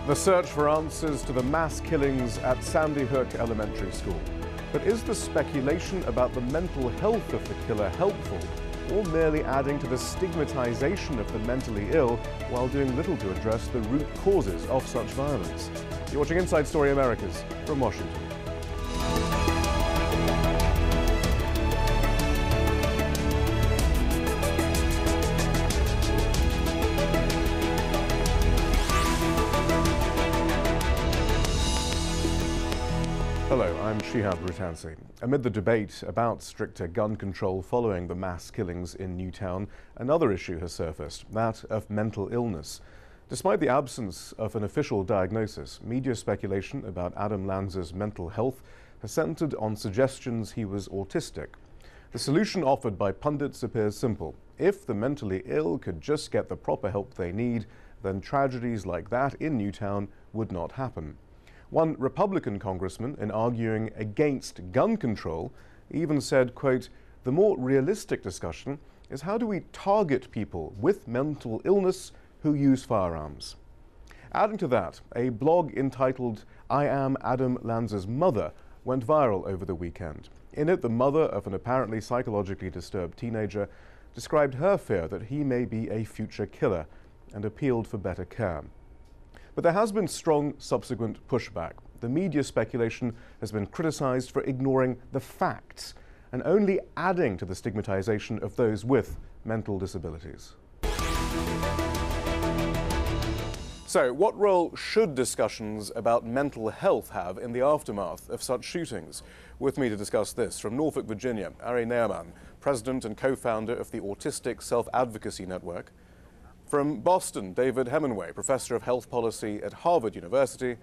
The search for answers to the mass killings at Sandy Hook Elementary School. But is the speculation about the mental health of the killer helpful, or merely adding to the stigmatization of the mentally ill while doing little to address the root causes of such violence? You're watching Inside Story Americas from Washington. Hello, I'm Shihab Rattansi. Amid the debate about stricter gun control following the mass killings in Newtown, another issue has surfaced, that of mental illness. Despite the absence of an official diagnosis, media speculation about Adam Lanza's mental health has centered on suggestions he was autistic. The solution offered by pundits appears simple. If the mentally ill could just get the proper help they need, then tragedies like that in Newtown would not happen. One Republican congressman, in arguing against gun control, even said, quote, "The more realistic discussion is how do we target people with mental illness who use firearms?" Adding to that, a blog entitled "I Am Adam Lanza's Mother" went viral over the weekend. In it, the mother of an apparently psychologically disturbed teenager described her fear that he may be a future killer and appealed for better care. But there has been strong subsequent pushback. The media speculation has been criticized for ignoring the facts and only adding to the stigmatization of those with mental disabilities. So, what role should discussions about mental health have in the aftermath of such shootings? With me to discuss this, from Norfolk, Virginia, Ari Ne'eman, president and co-founder of the Autistic Self Advocacy Network. From Boston, David Hemenway, professor of health policy at Harvard University.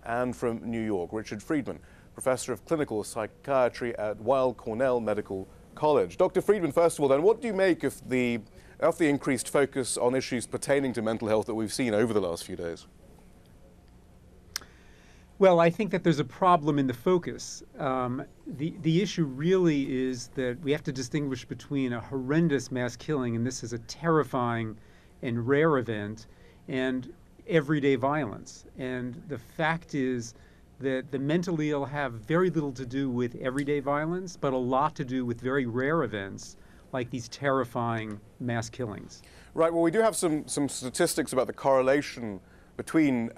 And from New York, Richard Friedman, professor of clinical psychiatry at Weill Cornell Medical College. Dr. Friedman, first of all, then, what do you make of the increased focus on issues pertaining to mental health that we've seen over the last few days? Well, I think that there's a problem in the focus. The issue really is that we have to distinguish between a horrendous mass killing, and this is a terrifying and rare event, and everyday violence. And the fact is that the mentally ill have very little to do with everyday violence, but a lot to do with very rare events like these terrifying mass killings. Right. Well, we do have some statistics about the correlation between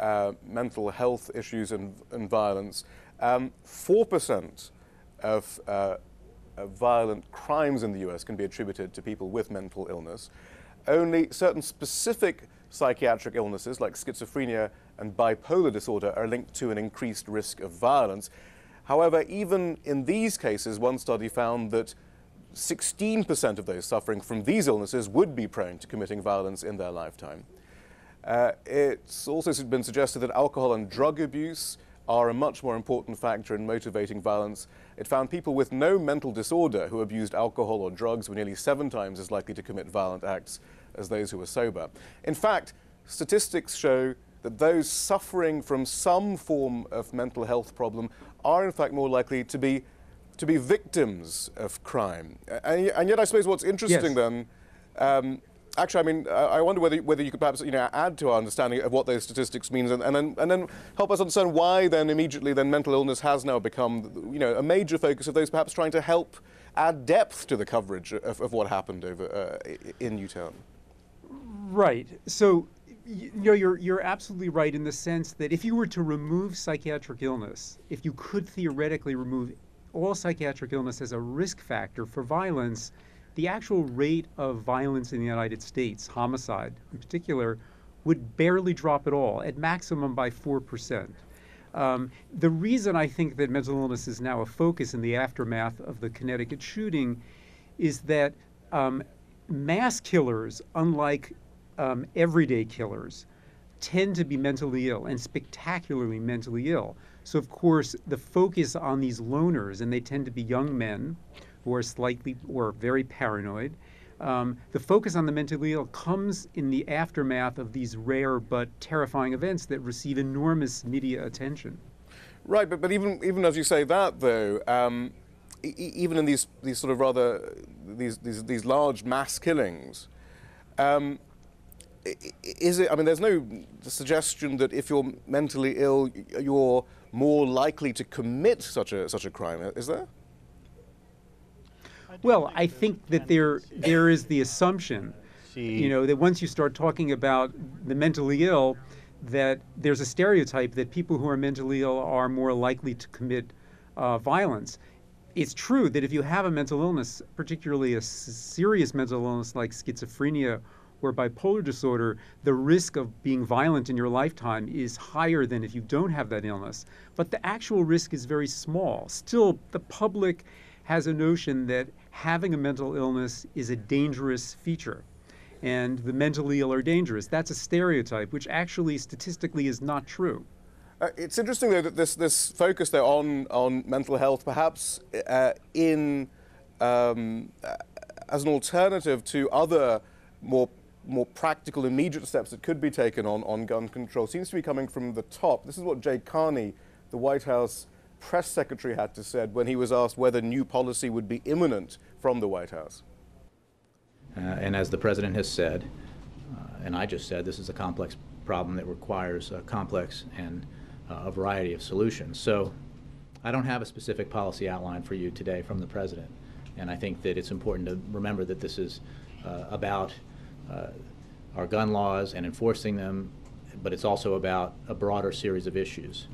mental health issues and violence. 4% of violent crimes in the US can be attributed to people with mental illness. Only certain specific psychiatric illnesses like schizophrenia and bipolar disorder are linked to an increased risk of violence. However, even in these cases, one study found that 16% of those suffering from these illnesses would be prone to committing violence in their lifetime. It's also been suggested that alcohol and drug abuse are a much more important factor in motivating violence. It found people with no mental disorder who abused alcohol or drugs were nearly 7 times as likely to commit violent acts as those who were sober. In fact, statistics show that those suffering from some form of mental health problem are in fact more likely to be victims of crime. And yet I suppose what's interesting then, actually, I mean, I wonder whether you could perhaps add to our understanding of what those statistics mean, and then help us understand why then immediately mental illness has now become a major focus of those perhaps trying to help add depth to the coverage of what happened over in Newtown. Right. So you're absolutely right in the sense that if you were to remove psychiatric illness, if you could theoretically remove all psychiatric illness as a risk factor for violence, the actual rate of violence in the United States, homicide in particular, would barely drop at all, at maximum by 4%. The reason I think that mental illness is now a focus in the aftermath of the Connecticut shooting is that mass killers, unlike everyday killers, tend to be mentally ill and spectacularly mentally ill. So, of course, the focus on these loners, and they tend to be young men who are slightly or very paranoid, the focus on the mentally ill comes in the aftermath of these rare but terrifying events that receive enormous media attention. Right, but even as you say that, though, even in these sort of rather these large mass killings, is it, I mean, there's no suggestion that if you're mentally ill, you're more likely to commit such a crime, is there? Well, I think that there is the assumption, that once you start talking about the mentally ill, that there's a stereotype that people who are mentally ill are more likely to commit violence. It's true that if you have a mental illness, particularly a serious mental illness like schizophrenia or bipolar disorder, the risk of being violent in your lifetime is higher than if you don't have that illness. But the actual risk is very small. Still, the public has a notion that having a mental illness is a dangerous feature, and the mentally ill are dangerous. That's a stereotype, which actually statistically is not true. It's interesting, though, that this focus, though, on mental health, perhaps as an alternative to other more practical, immediate steps that could be taken on gun control, seems to be coming from the top. This is what Jay Carney, the White House press secretary, had to say when he was asked whether new policy would be imminent from the White House. And as the president has said, and I just said, this is a complex problem that requires a complex and a variety of solutions. So I don't have a specific policy outline for you today from the president. And I think that it's important to remember that this is about our gun laws and enforcing them, but it's also about a broader series of issues,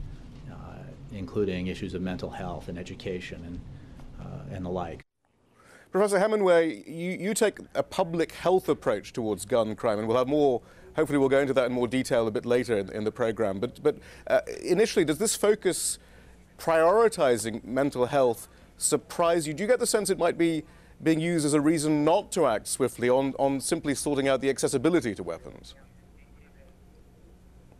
including issues of mental health and education and the like. Professor Hemenway, you take a public health approach towards gun crime, and we'll have more, hopefully we'll go into that in more detail a bit later in the program. But initially, does this focus prioritizing mental health surprise you? Do you get the sense it might be being used as a reason not to act swiftly on simply sorting out the accessibility to weapons?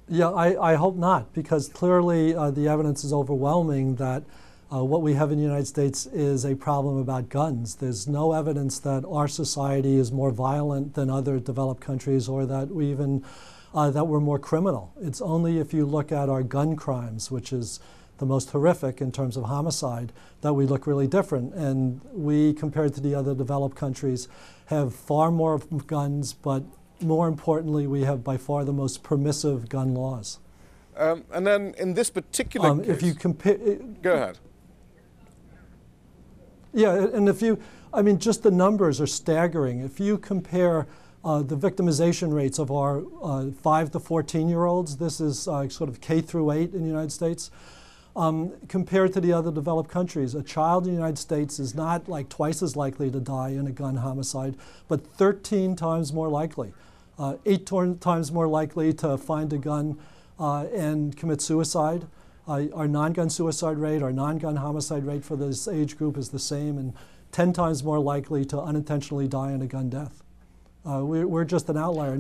Yeah, I hope not, because clearly the evidence is overwhelming that what we have in the United States is a problem about guns. There's no evidence that our society is more violent than other developed countries, or that we even that we're more criminal. It's only if you look at our gun crimes, which is the most horrific in terms of homicide, that we look really different. And we, compared to the other developed countries, have far more guns, but more importantly, we have by far the most permissive gun laws. And then in this particular case, if you compare, go ahead. Yeah, and I mean, just the numbers are staggering. If you compare the victimization rates of our 5 to 14-year-olds, this is sort of K through 8 in the United States, compared to the other developed countries. A child in the United States is not like twice as likely to die in a gun homicide, but 13 times more likely. 8 times more likely to find a gun and commit suicide. Our non-gun suicide rate, our non-gun homicide rate for this age group is the same, and 10 times more likely to unintentionally die in a gun death. We're just an outlier.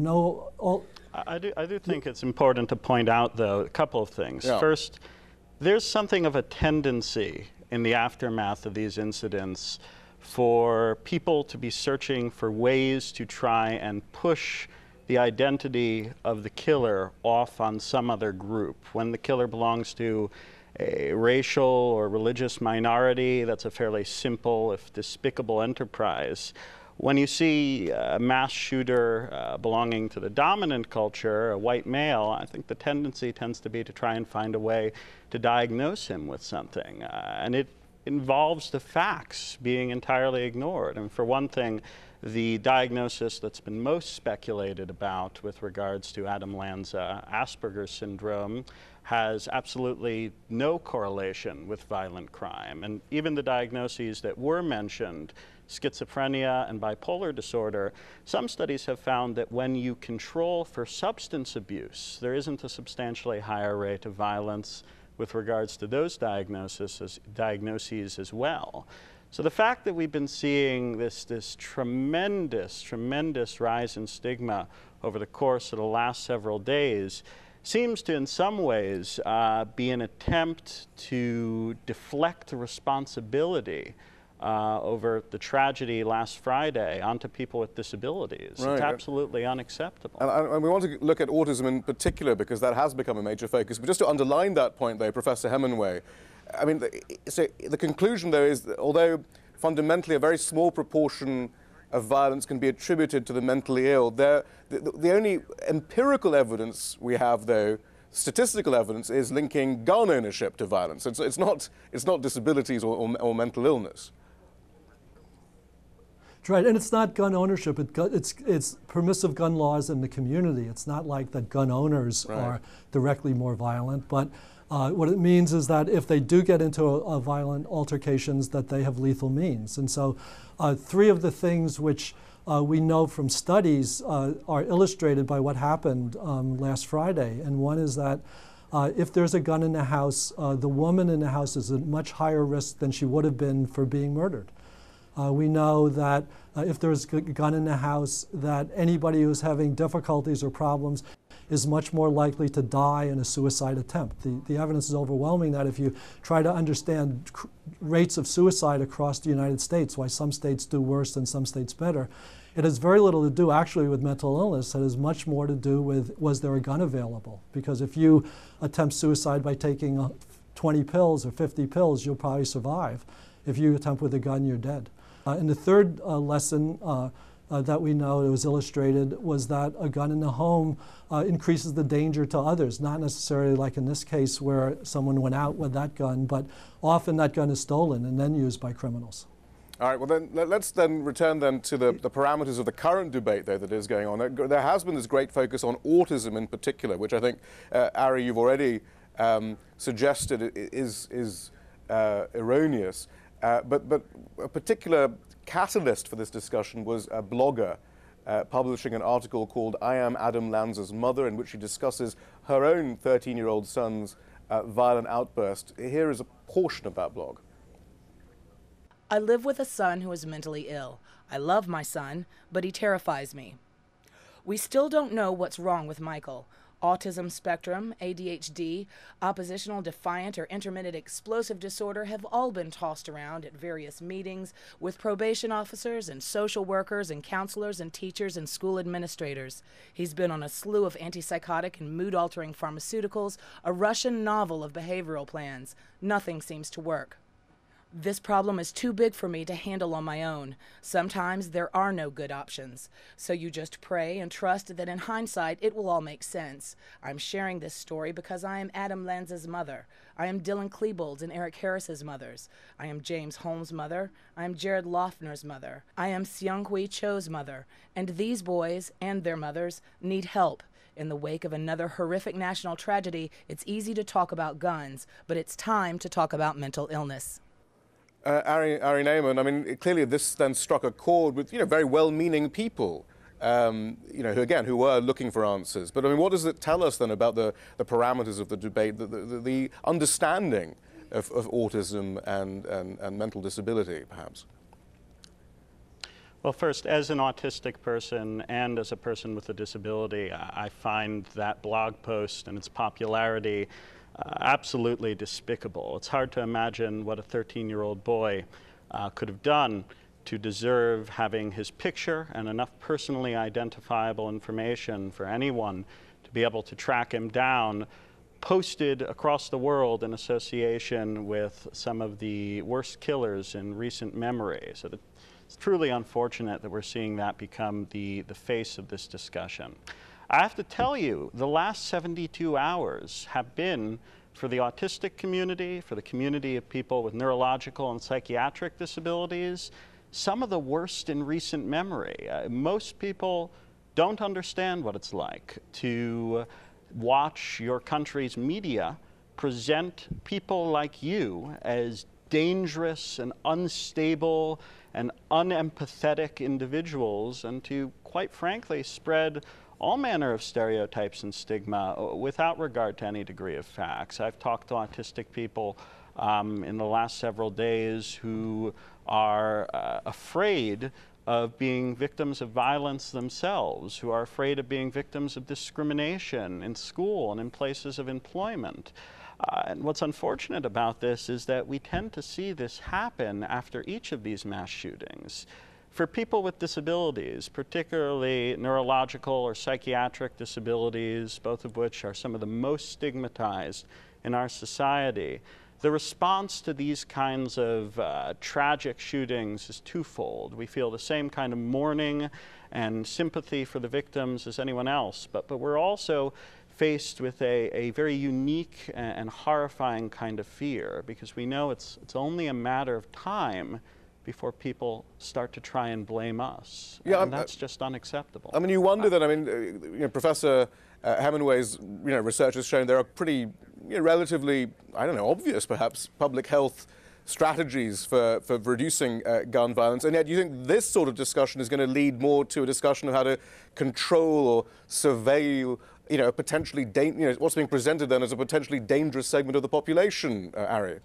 I do think it's important to point out, though, a couple of things. Yeah. First, there's something of a tendency in the aftermath of these incidents for people to be searching for ways to try and push the identity of the killer off on some other group. When the killer belongs to a racial or religious minority, that's a fairly simple, if despicable, enterprise. When you see a mass shooter belonging to the dominant culture, a white male, I think the tendency tends to be to try and find a way to diagnose him with something. And it involves the facts being entirely ignored. And for one thing, the diagnosis that's been most speculated about with regards to Adam Lanza Asperger's syndrome has absolutely no correlation with violent crime. And even the diagnoses that were mentioned, schizophrenia and bipolar disorder, some studies have found that when you control for substance abuse, there isn't a substantially higher rate of violence with regards to those diagnoses as well. So the fact that we've been seeing this tremendous rise in stigma over the course of the last several days seems to, in some ways, be an attempt to deflect the responsibility over the tragedy last Friday onto people with disabilities. Right. It's absolutely unacceptable. And we want to look at autism in particular because that has become a major focus. But just to underline that point, though, Professor Hemenway, I mean, so the conclusion, though, is that although fundamentally a very small proportion of violence can be attributed to the mentally ill. The only empirical evidence we have, though, statistical evidence, is linking gun ownership to violence. It's not disabilities or mental illness. Right, and it's not gun ownership. It's permissive gun laws in the community. It's not like that gun owners are directly more violent, but what it means is that if they do get into a violent altercations, that they have lethal means. And so 3 of the things which we know from studies are illustrated by what happened last Friday. And one is that if there's a gun in the house, the woman in the house is at much higher risk than she would have been for being murdered. We know that if there's a gun in the house, that anybody who's having difficulties or problems is much more likely to die in a suicide attempt. The evidence is overwhelming that if you try to understand rates of suicide across the United States, why some states do worse and some states better, it has very little to do actually with mental illness. It has much more to do with, was there a gun available? Because if you attempt suicide by taking 20 pills or 50 pills, you'll probably survive. If you attempt with a gun, you're dead. And the third lesson that we know that was illustrated was that a gun in the home increases the danger to others, not necessarily like in this case where someone went out with that gun, but often that gun is stolen and then used by criminals. All right, well then let's then return then to the parameters of the current debate though that is going on. There has been this great focus on autism in particular, which I think, Ari, you've already suggested is erroneous. But a particular catalyst for this discussion was a blogger publishing an article called I Am Adam Lanza's Mother, in which she discusses her own 13-year-old son's violent outburst. Here is a portion of that blog. I live with a son who is mentally ill. I love my son, but he terrifies me. We still don't know what's wrong with Michael. Autism spectrum, ADHD, oppositional defiant or intermittent explosive disorder have all been tossed around at various meetings with probation officers and social workers and counselors and teachers and school administrators. He's been on a slew of antipsychotic and mood-altering pharmaceuticals, a Russian novel of behavioral plans. Nothing seems to work. This problem is too big for me to handle on my own. Sometimes there are no good options. So you just pray and trust that in hindsight it will all make sense. I'm sharing this story because I am Adam Lanza's mother. I am Dylan Klebold's and Eric Harris's mothers. I am James Holmes' mother. I am Jared Loeffner's mother. I am Seung-Hui Cho's mother. And these boys and their mothers need help. In the wake of another horrific national tragedy, it's easy to talk about guns, but it's time to talk about mental illness. Ari Ne'eman, I mean, clearly this then struck a chord with, very well-meaning people, who were looking for answers. But I mean, what does it tell us then about the parameters of the debate, the understanding of autism and mental disability, perhaps? Well, first, as an autistic person and as a person with a disability, I find that blog post and its popularity absolutely despicable. It's hard to imagine what a 13-year-old boy could have done to deserve having his picture and enough personally identifiable information for anyone to be able to track him down, posted across the world in association with some of the worst killers in recent memory. So it's truly unfortunate that we're seeing that become the face of this discussion. I have to tell you, the last 72 hours have been, for the autistic community, for the community of people with neurological and psychiatric disabilities, some of the worst in recent memory. Most people don't understand what it's like to watch your country's media present people like you as dangerous and unstable and unempathetic individuals, and to, quite frankly, spread all manner of stereotypes and stigma without regard to any degree of facts. I've talked to autistic people in the last several days who are afraid of being victims of violence themselves, who are afraid of being victims of discrimination in school and in places of employment. And what's unfortunate about this is that we tend to see this happen after each of these mass shootings. For people with disabilities, particularly neurological or psychiatric disabilities, both of which are some of the most stigmatized in our society, the response to these kinds of tragic shootings is twofold. We feel the same kind of mourning and sympathy for the victims as anyone else, but we're also faced with a very unique and horrifying kind of fear, because we know it's only a matter of time before people start to try and blame us. Yeah, and that's just unacceptable. I mean, you wonder that, I mean, Professor Hemenway's research has shown there are pretty relatively, I don't know, obvious perhaps, public health strategies for reducing gun violence, and yet you think this sort of discussion is going to lead more to a discussion of how to control or surveil, potentially, what's being presented then as a potentially dangerous segment of the population, Ari?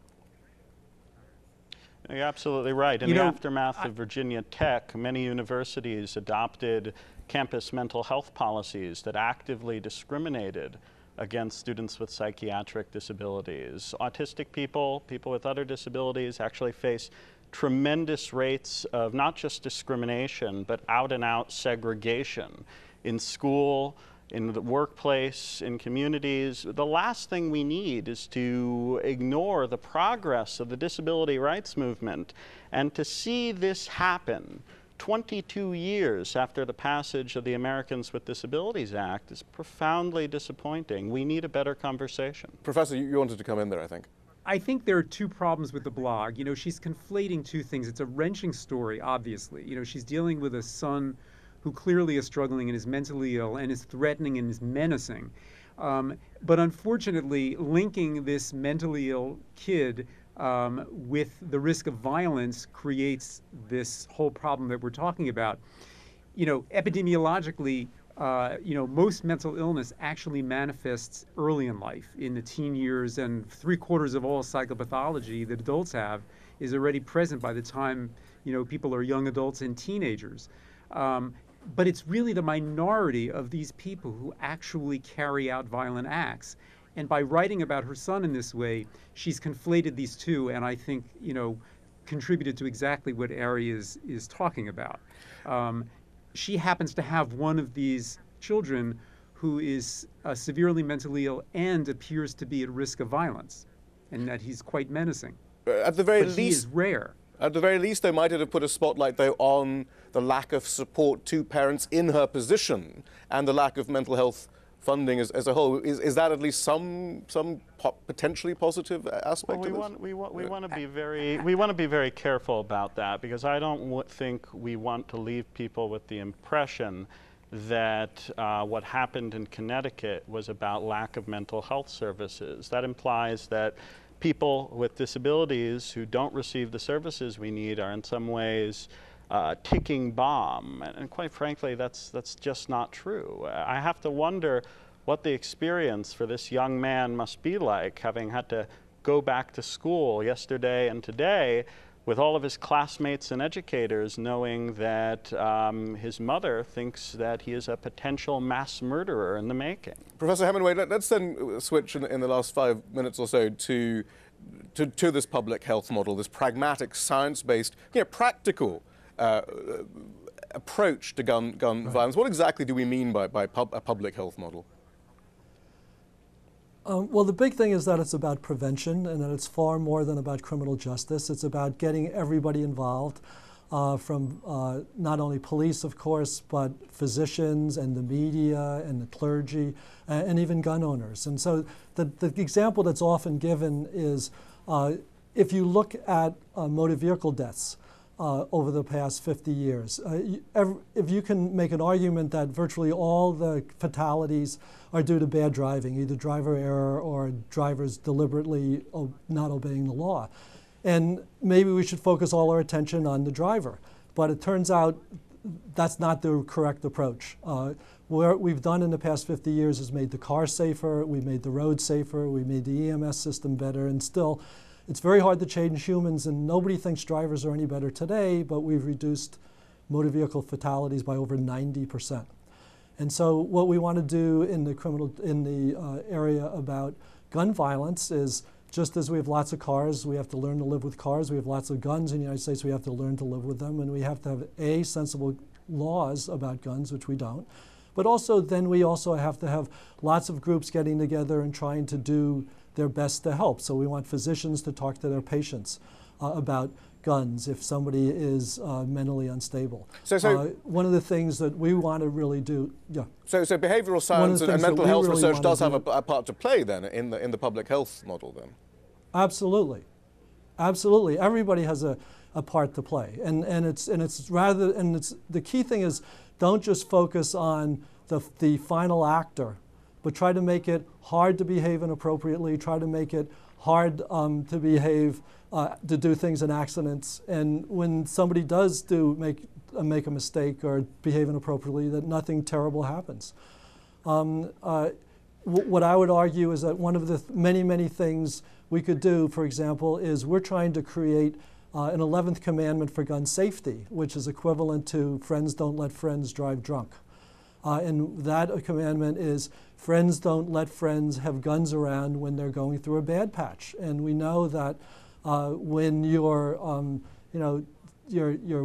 You're absolutely right. In the aftermath of Virginia Tech, many universities adopted campus mental health policies that actively discriminated against students with psychiatric disabilities. Autistic people, people with other disabilities actually face tremendous rates of not just discrimination, but out-and-out segregation in school, in the workplace, in communities. The last thing we need is to ignore the progress of the disability rights movement, and to see this happen 22 years after the passage of the Americans with Disabilities Act is profoundly disappointing. We need a better conversation. Professor, you wanted to come in there, I think. I think there are two problems with the blog. She's conflating two things. It's a wrenching story, obviously. She's dealing with a son who clearly is struggling and is mentally ill and is threatening and is menacing. But unfortunately, linking this mentally ill kid with the risk of violence creates this whole problem that we're talking about. Epidemiologically, most mental illness actually manifests early in life, in the teen years, and 3/4 of all psychopathology that adults have is already present by the time, people are young adults and teenagers. But it's really the minority of these people who actually carry out violent acts. And by writing about her son in this way, she's conflated these two, and I think, contributed to exactly what Ari is talking about. She happens to have one of these children who is severely mentally ill and appears to be at risk of violence, and that he's quite menacing. At the very least, he is rare. At the very least, they might have put a spotlight, though, on the lack of support to parents in her position and the lack of mental health funding as a whole. Is that at least some potentially positive aspect of it? We want to be very careful about that, because I don't think we want to leave people with the impression that what happened in Connecticut was about lack of mental health services. That implies that people with disabilities who don't receive the services we need are in some ways ticking bomb, and quite frankly, that's just not true. I have to wonder what the experience for this young man must be like, having had to go back to school yesterday and today with all of his classmates and educators, knowing that his mother thinks that he is a potential mass murderer in the making. Professor Hemenway, let's then switch in the last 5 minutes or so to this public health model, this pragmatic, science-based, practical approach to gun violence. What exactly do we mean by a public health model? Well, the big thing is that it's about prevention, and that it's far more than about criminal justice. It's about getting everybody involved, from not only police, of course, but physicians and the media and the clergy and even gun owners. And so the example that's often given is if you look at motor vehicle deaths over the past 50 years, if you can make an argument that virtually all the fatalities are due to bad driving, either driver error or drivers deliberately not obeying the law. And maybe we should focus all our attention on the driver. But it turns out that's not the correct approach. What we've done in the past 50 years is made the car safer, we made the road safer, we made the EMS system better, and still it's very hard to change humans, and nobody thinks drivers are any better today, but we've reduced motor vehicle fatalities by over 90%. And so what we want to do in the area about gun violence is, just as we have lots of cars, we have to learn to live with cars. We have lots of guns in the United States, we have to learn to live with them, and we have to have sensible laws about guns, which we don't. But also then we also have to have lots of groups getting together and trying to do their best to help. So we want physicians to talk to their patients about guns if somebody is mentally unstable. So one of the things that we want to really do, So behavioral science and mental health research does have a part to play then in the public health model then? Absolutely. Absolutely. Everybody has a part to play. And the key thing is don't just focus on the final actor, but try to make it hard to behave inappropriately, try to make it hard to behave, to do things in accidents. And when somebody does make a mistake or behave inappropriately, that nothing terrible happens. What I would argue is that one of the many, many things we could do, for example, is we're trying to create an 11th commandment for gun safety, which is equivalent to friends don't let friends drive drunk. And that commandment is friends don't let friends have guns around when they're going through a bad patch. And we know that when your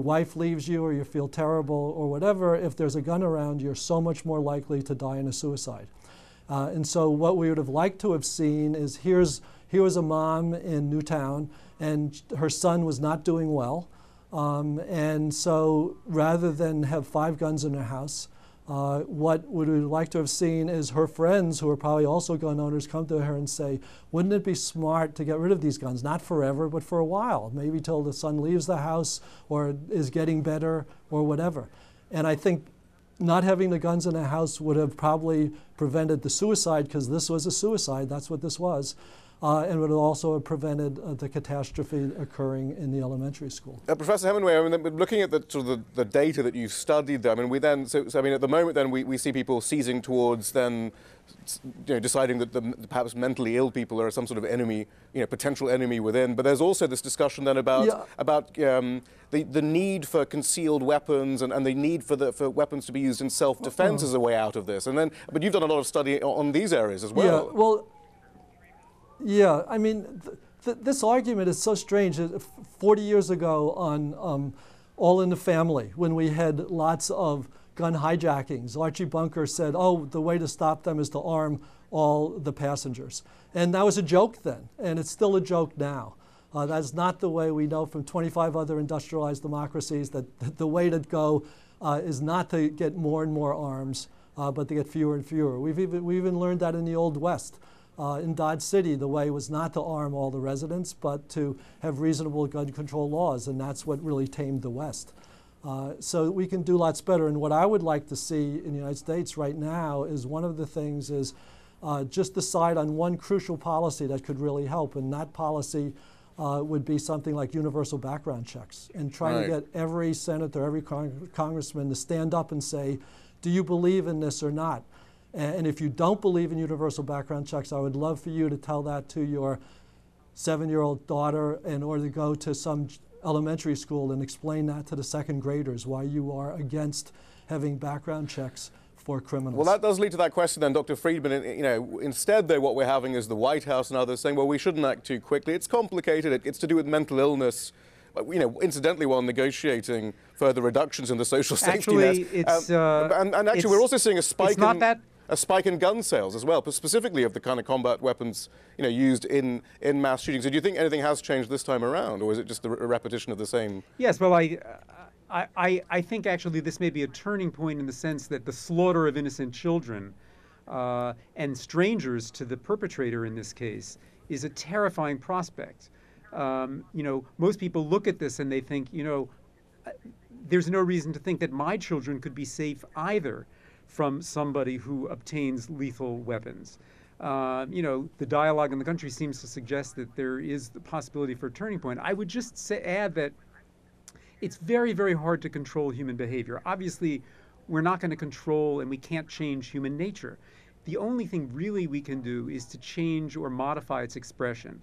wife leaves you or you feel terrible or whatever, if there's a gun around, you're so much more likely to die in a suicide. And so what we would have liked to have seen is here was a mom in Newtown, and her son was not doing well. And so rather than have 5 guns in her house, what we would like to have seen is her friends, who are probably also gun owners, come to her and say, wouldn't it be smart to get rid of these guns, not forever, but for a while, maybe till the son leaves the house or is getting better or whatever. And I think not having the guns in the house would have probably prevented the suicide, because this was a suicide, that's what this was. And would also have prevented the catastrophe occurring in the elementary school. Professor Hemenway, I mean, looking at the data that you've studied there, I mean, at the moment then we see people seizing towards then, deciding that perhaps mentally ill people are some sort of enemy, potential enemy within. But there's also this discussion then about the need for concealed weapons and the need for weapons to be used in self-defense as a way out of this. But you've done a lot of study on these areas as well. Yeah, well. Yeah, I mean, this argument is so strange. 40 years ago on All in the Family, when we had lots of gun hijackings, Archie Bunker said, oh, the way to stop them is to arm all the passengers. And that was a joke then, and it's still a joke now. That's not the way we know from 25 other industrialized democracies that the way to go is not to get more and more arms, but to get fewer and fewer. We even learned that in the Old West. In Dodge City, the way was not to arm all the residents, but to have reasonable gun control laws, and that's what really tamed the West. So we can do lots better. And what I would like to see in the United States right now is one of the things is just decide on one crucial policy that could really help, and that policy would be something like universal background checks, and try to get every senator, every congressman to stand up and say, do you believe in this or not? And if you don't believe in universal background checks, I would love for you to tell that to your 7-year-old daughter, or to go to some elementary school and explain that to the second graders, why you are against having background checks for criminals. Well, that does lead to that question then, Dr. Friedman. Instead, though, what we're having is the White House and others saying, well, we shouldn't act too quickly. It's complicated. It's to do with mental illness. Incidentally, while negotiating further reductions in the social safety net. Actually, we're also seeing a spike in gun sales as well, specifically of the kind of combat weapons used in mass shootings. So do you think anything has changed this time around, or is it just a repetition of the same? Yes, well, I think actually this may be a turning point in the sense that the slaughter of innocent children and strangers to the perpetrator in this case is a terrifying prospect. Most people look at this and they think, there's no reason to think that my children could be safe either from somebody who obtains lethal weapons. The dialogue in the country seems to suggest that there is the possibility for a turning point. I would just add that it's very, very hard to control human behavior. Obviously, we're not going to control and we can't change human nature. The only thing really we can do is to change or modify its expression.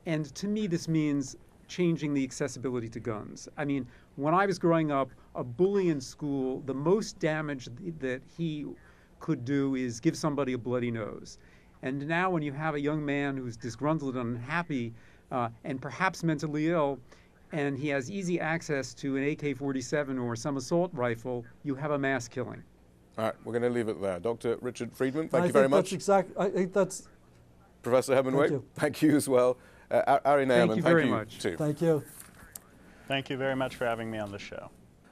And to me, this means changing the accessibility to guns. I mean, when I was growing up, a bully in school, the most damage that he could do is give somebody a bloody nose. And now when you have a young man who's disgruntled and unhappy and perhaps mentally ill, and he has easy access to an AK-47 or some assault rifle, you have a mass killing. All right, we're going to leave it there. Dr. Richard Friedman, thank you very much. I think Professor Hemenway, thank you as well. Ari Ne'eman, thank you very much. Too. Thank you. Thank you very much for having me on the show.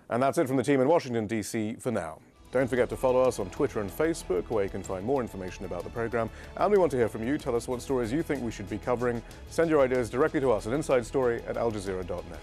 And that's it from the team in Washington, D.C. for now. Don't forget to follow us on Twitter and Facebook, where you can find more information about the program. And we want to hear from you. Tell us what stories you think we should be covering. Send your ideas directly to us at insidestory@aljazeera.net.